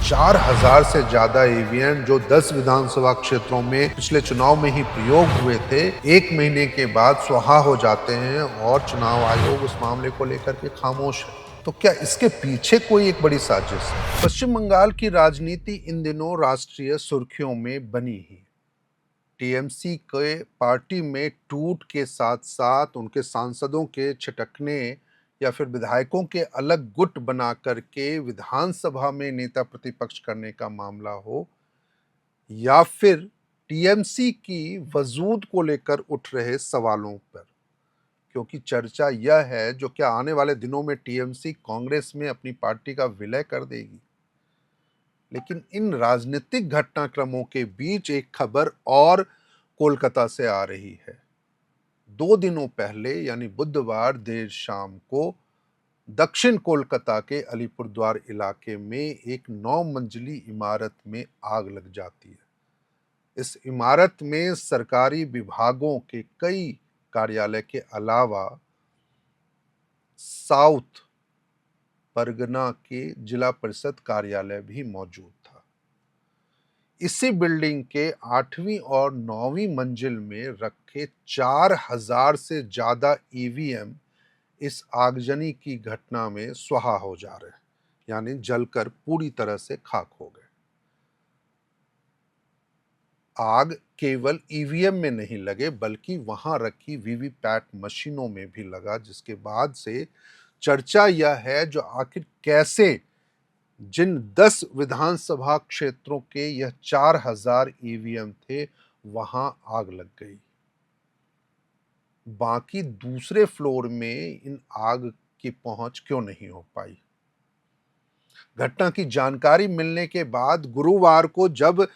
4000 से ज्यादा ईवीएम जो 10 विधानसभा क्षेत्रों में पिछले चुनाव में ही प्रयोग हुए थे, 1 महीने के बाद स्वाहा हो जाते हैं और चुनाव आयोग उस मामले को लेकर के खामोश है। तो क्या इसके पीछे कोई एक बड़ी साजिश है? पश्चिम बंगाल की राजनीति इन दिनों राष्ट्रीय सुर्खियों में बनी ही। टीएमसी के पार्टी में टूट के साथ साथ उनके सांसदों के छिटकने या फिर विधायकों के अलग गुट बना करके विधानसभा में नेता प्रतिपक्ष करने का मामला हो, या फिर टीएमसी की वजूद को लेकर उठ रहे सवालों पर, क्योंकि चर्चा यह है जो क्या आने वाले दिनों में टीएमसी कांग्रेस में अपनी पार्टी का विलय कर देगी। लेकिन इन राजनीतिक घटनाक्रमों के बीच एक खबर और कोलकाता से आ रही है। 2 दिनों पहले यानी बुधवार देर शाम को दक्षिण कोलकाता के अलीपुरद्वार इलाके में एक 9 मंजिली इमारत में आग लग जाती है। इस इमारत में सरकारी विभागों के कई कार्यालय के अलावा साउथ परगना के जिला परिषद कार्यालय भी मौजूद था। इसी बिल्डिंग के 8वीं और 9वीं मंजिल में रखे 4000 से ज्यादा ईवीएम इस आगजनी की घटना में स्वाहा हो जा रहे हैं, यानी जलकर पूरी तरह से खाक हो गए। आग केवल ईवीएम में नहीं लगे बल्कि वहां रखी वीवीपैट मशीनों में भी लगा, जिसके बाद से चर्चा यह है जो आखिर कैसे जिन 10 विधानसभा क्षेत्रों के यह 4000 ईवीएम थे वहां आग लग गई। बाकी दूसरे फ्लोर में इन आग की पहुंच क्यों नहीं हो पाई? घटना की जानकारी मिलने के बाद गुरुवार को जब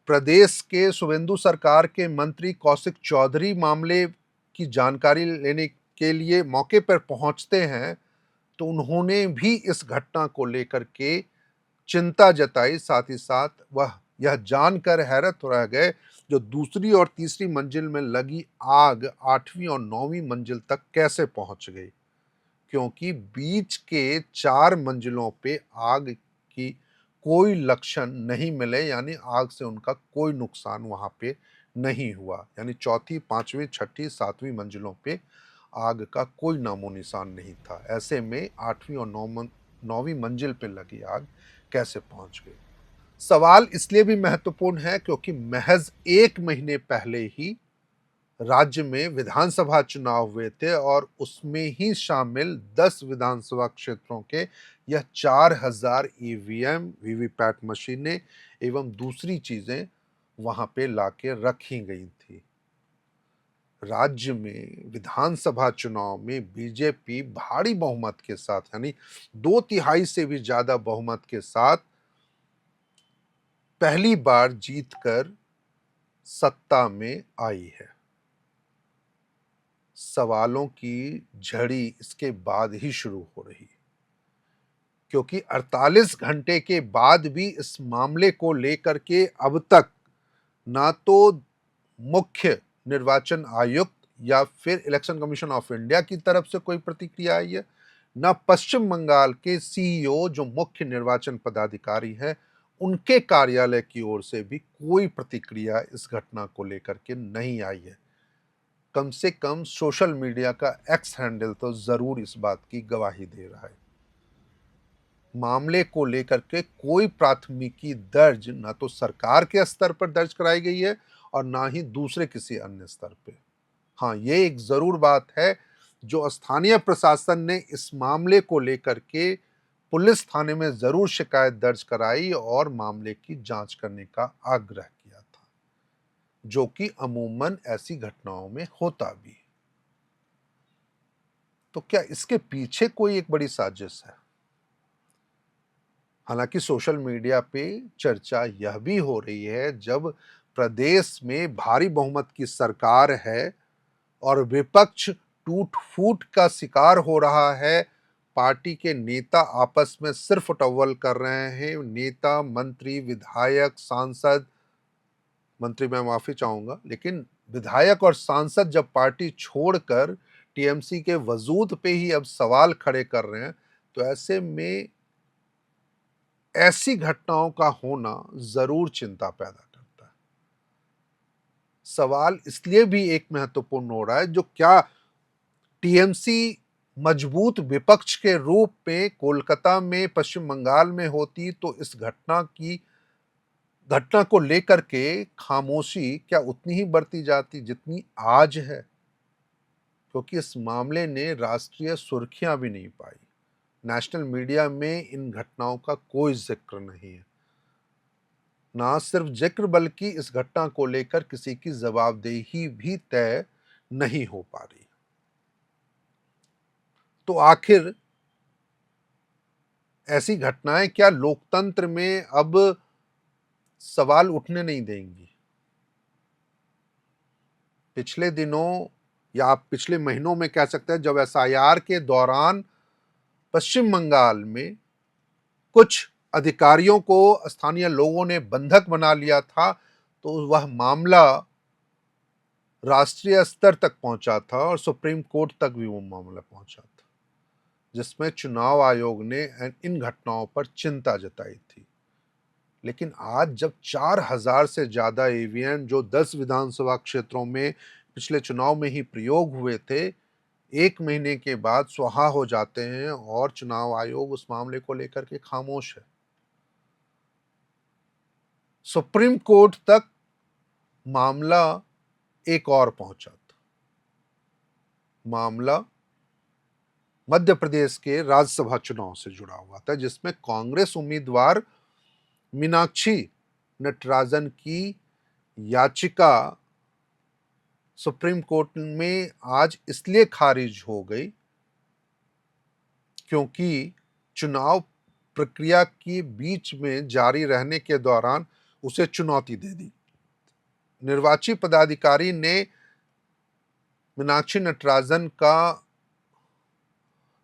प्रदेश के शुभेंदु सरकार के मंत्री कौशिक चौधरी मामले की जानकारी लेने के लिए मौके पर पहुंचते हैं, तो उन्होंने भी इस घटना को लेकर के चिंता जताई। साथ ही साथ वह यह जानकर हैरत रह गए जो दूसरी और तीसरी मंजिल में लगी आग 8वीं और 9वीं मंजिल तक कैसे पहुंच गई, क्योंकि बीच के 4 मंजिलों पे आग की कोई लक्षण नहीं मिले, यानी आग से उनका कोई नुकसान वहां पे नहीं हुआ। यानी चौथी, 5वीं, 6ठी, 7वीं मंजिलों पे आग का कोई नामो निशान नहीं था। ऐसे में 8वीं और 9वीं मंजिल पे लगी आग कैसे पहुंच गई? सवाल इसलिए भी महत्वपूर्ण है क्योंकि महज 1 महीने पहले ही राज्य में विधानसभा चुनाव हुए थे और उसमें ही शामिल 10 विधानसभा क्षेत्रों के यह 4000 ईवीएम, वीवीपैट मशीनें एवं दूसरी चीजें वहां पे लाके रखी गई थी। राज्य में विधानसभा चुनाव में बीजेपी भारी बहुमत के साथ यानी 2/3 से भी ज्यादा बहुमत के साथ पहली बार जीतकर सत्ता में आई है। सवालों की झड़ी इसके बाद ही शुरू हो रही, क्योंकि 48 घंटे के बाद भी इस मामले को लेकर के अब तक ना तो मुख्य निर्वाचन आयुक्त या फिर इलेक्शन कमीशन ऑफ इंडिया की तरफ से कोई प्रतिक्रिया आई है, ना पश्चिम बंगाल के सीईओ जो मुख्य निर्वाचन पदाधिकारी है उनके कार्यालय की ओर से भी कोई प्रतिक्रिया इस घटना को लेकर के नहीं आई है। कम से कम सोशल मीडिया का एक्स हैंडल तो जरूर इस बात की गवाही दे रहा है। मामले को लेकर के कोई प्राथमिकी दर्ज ना तो सरकार के स्तर पर दर्ज कराई गई है और ना ही दूसरे किसी अन्य स्तर पे। हाँ, ये एक जरूर बात है जो स्थानीय प्रशासन ने इस मामले को लेकर के पुलिस थाने में जरूर शिकायत दर्ज कराई और मामले की जांच करने का आग्रह किया था, जो कि अमूमन ऐसी घटनाओं में होता भी है। तो क्या इसके पीछे कोई एक बड़ी साजिश है? हालांकि सोशल मीडिया पे चर्चा यह भी हो रही है, जब प्रदेश में भारी बहुमत की सरकार है और विपक्ष टूट फूट का शिकार हो रहा है, पार्टी के नेता आपस में सिर्फ टव्वल कर रहे हैं, नेता, मंत्री, विधायक, सांसद, मंत्री मैं माफी चाहूंगा, लेकिन विधायक और सांसद जब पार्टी छोड़कर टीएमसी के वजूद पे ही अब सवाल खड़े कर रहे हैं, तो ऐसे में ऐसी घटनाओं का होना जरूर चिंता पैदा करता है। सवाल इसलिए भी एक महत्वपूर्ण हो रहा है, जो क्या टीएमसी मजबूत विपक्ष के रूप में कोलकाता में, पश्चिम बंगाल में होती तो इस घटना को लेकर के खामोशी क्या उतनी ही बढ़ती जाती जितनी आज है? क्योंकि इस मामले ने राष्ट्रीय सुर्खियां भी नहीं पाई। नेशनल मीडिया में इन घटनाओं का कोई जिक्र नहीं है। ना सिर्फ जिक्र, बल्कि इस घटना को लेकर किसी की जवाबदेही भी तय नहीं हो पा रही। तो आखिर ऐसी घटनाएं क्या लोकतंत्र में अब सवाल उठने नहीं देंगी? पिछले दिनों या आप पिछले महीनों में कह सकते हैं, जब एसआईआर के दौरान पश्चिम बंगाल में कुछ अधिकारियों को स्थानीय लोगों ने बंधक बना लिया था, तो वह मामला राष्ट्रीय स्तर तक पहुंचा था और सुप्रीम कोर्ट तक भी वो मामला पहुंचा था, जिसमें चुनाव आयोग ने इन घटनाओं पर चिंता जताई थी। लेकिन आज जब 4000 से ज्यादा ईवीएम, जो 10 विधानसभा क्षेत्रों में पिछले चुनाव में ही प्रयोग हुए थे, 1 महीने के बाद स्वाहा हो जाते हैं और चुनाव आयोग उस मामले को लेकर के खामोश है। सुप्रीम कोर्ट तक मामला एक और पहुंचा था। मामला मध्य प्रदेश के राज्यसभा चुनाव से जुड़ा हुआ था, जिसमें कांग्रेस उम्मीदवार मीनाक्षी नटराजन की याचिका सुप्रीम कोर्ट में आज इसलिए खारिज हो गई क्योंकि चुनाव प्रक्रिया के बीच में जारी रहने के दौरान उसे चुनौती दे दी। निर्वाची पदाधिकारी ने मीनाक्षी नटराजन का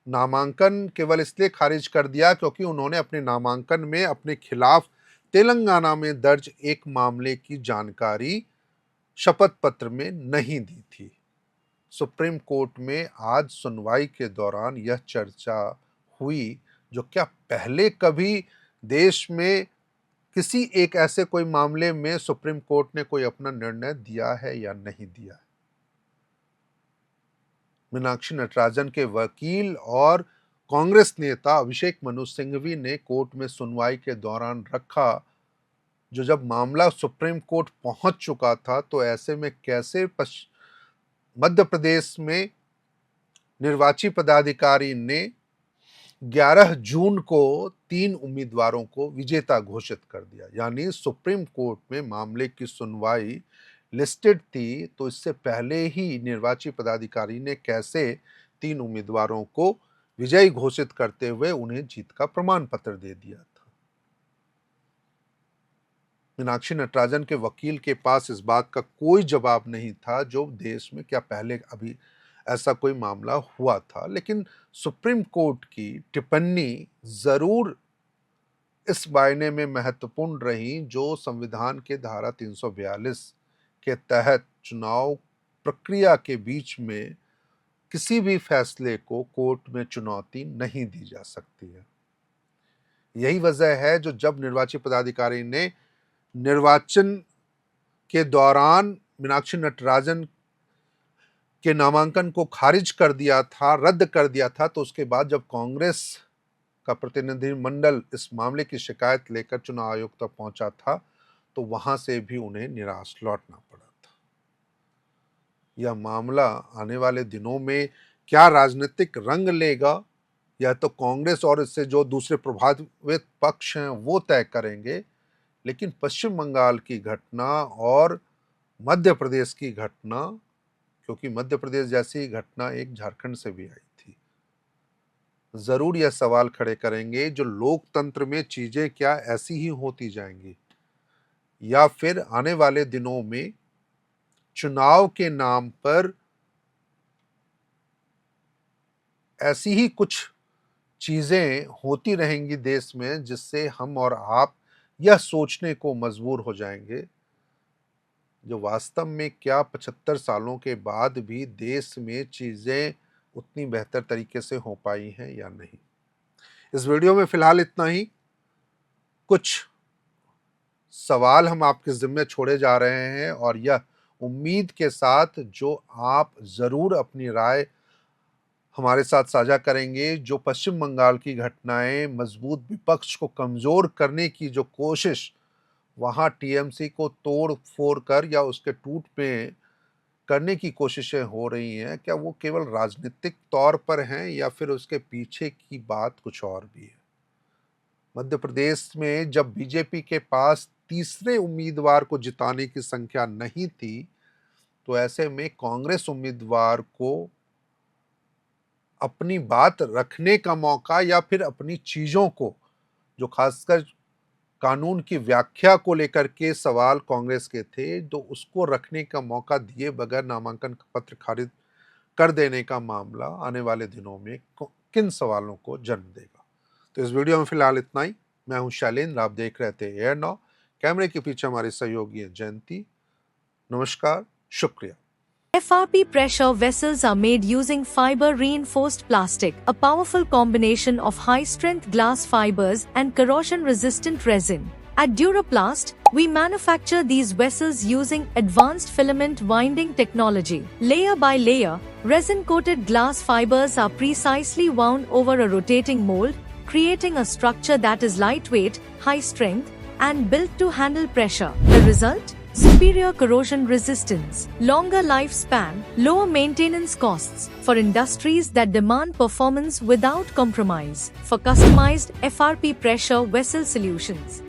नामांकन केवल इसलिए खारिज कर दिया क्योंकि उन्होंने अपने नामांकन में अपने खिलाफ तेलंगाना में दर्ज एक मामले की जानकारी शपथ पत्र में नहीं दी थी। सुप्रीम कोर्ट में आज सुनवाई के दौरान यह चर्चा हुई, जो क्या पहले कभी देश में किसी एक ऐसे कोई मामले में सुप्रीम कोर्ट ने कोई अपना निर्णय दिया है या नहीं दिया है। मीनाक्षी नटराजन के वकील और कांग्रेस नेता अभिषेक मनु सिंघवी ने कोर्ट में सुनवाई के दौरान रखा, जो जब मामला सुप्रीम कोर्ट पहुंच चुका था, तो ऐसे में कैसे मध्य प्रदेश में निर्वाची पदाधिकारी ने 11 जून को 3 उम्मीदवारों को विजेता घोषित कर दिया। यानी सुप्रीम कोर्ट में मामले की सुनवाई लिस्टेड थी, तो इससे पहले ही निर्वाची पदाधिकारी ने कैसे 3 उम्मीदवारों को विजयी घोषित करते हुए उन्हें जीत का प्रमाण पत्र दे दिया था। मीनाक्षी नटराजन के वकील के पास इस बात का कोई जवाब नहीं था, जो देश में क्या पहले अभी ऐसा कोई मामला हुआ था। लेकिन सुप्रीम कोर्ट की टिप्पणी जरूर इस मायने में महत्वपूर्ण रही, जो संविधान के धारा 342 के तहत चुनाव प्रक्रिया के बीच में किसी भी फैसले को कोर्ट में चुनौती नहीं दी जा सकती है। यही वजह है जो जब निर्वाची पदाधिकारी ने निर्वाचन के दौरान मीनाक्षी नटराजन के नामांकन को खारिज कर दिया था, रद्द कर दिया था, तो उसके बाद जब कांग्रेस का प्रतिनिधिमंडल इस मामले की शिकायत लेकर चुनाव आयोग तक पहुंचा था, तो वहां से भी उन्हें निराश लौटना पड़ा था। यह मामला आने वाले दिनों में क्या राजनीतिक रंग लेगा, यह तो कांग्रेस और इससे जो दूसरे प्रभावित पक्ष हैं वो तय करेंगे। लेकिन पश्चिम बंगाल की घटना और मध्य प्रदेश की घटना, क्योंकि मध्य प्रदेश जैसी घटना एक झारखंड से भी आई थी, जरूर यह सवाल खड़े करेंगे, जो लोकतंत्र में चीजें क्या ऐसी ही होती जाएंगी, या फिर आने वाले दिनों में चुनाव के नाम पर ऐसी ही कुछ चीजें होती रहेंगी देश में, जिससे हम और आप यह सोचने को मजबूर हो जाएंगे, जो वास्तव में क्या 75 सालों के बाद भी देश में चीजें उतनी बेहतर तरीके से हो पाई हैं या नहीं। इस वीडियो में फिलहाल इतना ही। कुछ सवाल हम आपके ज़िम्मे छोड़े जा रहे हैं और यह उम्मीद के साथ जो आप ज़रूर अपनी राय हमारे साथ साझा करेंगे। जो पश्चिम बंगाल की घटनाएं मजबूत विपक्ष को कमज़ोर करने की जो कोशिश वहाँ टीएमसी को तोड़ फोड़ कर या उसके टूट में करने की कोशिशें हो रही हैं, क्या वो केवल राजनीतिक तौर पर हैं या फिर उसके पीछे की बात कुछ और भी है? मध्य प्रदेश में जब बीजेपी के पास तीसरे उम्मीदवार को जिताने की संख्या नहीं थी, तो ऐसे में कांग्रेस उम्मीदवार को अपनी बात रखने का मौका या फिर अपनी चीजों को, जो खासकर कानून की व्याख्या को लेकर के सवाल कांग्रेस के थे, तो उसको रखने का मौका दिए बगैर नामांकन पत्र खारिज कर देने का मामला आने वाले दिनों में किन सवालों को जन्म देगा। तो इस वीडियो में फिलहाल इतना ही। मैं हूं शैलेंद्र, आप देख रहे थे एयर नाउ। कैमरे के पीछे हमारी सहयोगी है जयंती। नमस्कार, शुक्रिया। FRP pressure vessels are made using fiber-reinforced plastic, a powerful combination of high-strength glass fibers and corrosion-resistant resin. At Duraplast, we manufacture these vessels using advanced filament winding technology. Layer by layer, resin-coated glass fibers are precisely wound over a rotating mold, creating a structure that is lightweight, high-strength, and built to handle pressure. The result? Superior corrosion resistance, longer lifespan, lower maintenance costs for industries that demand performance without compromise. For customized FRP pressure vessel solutions,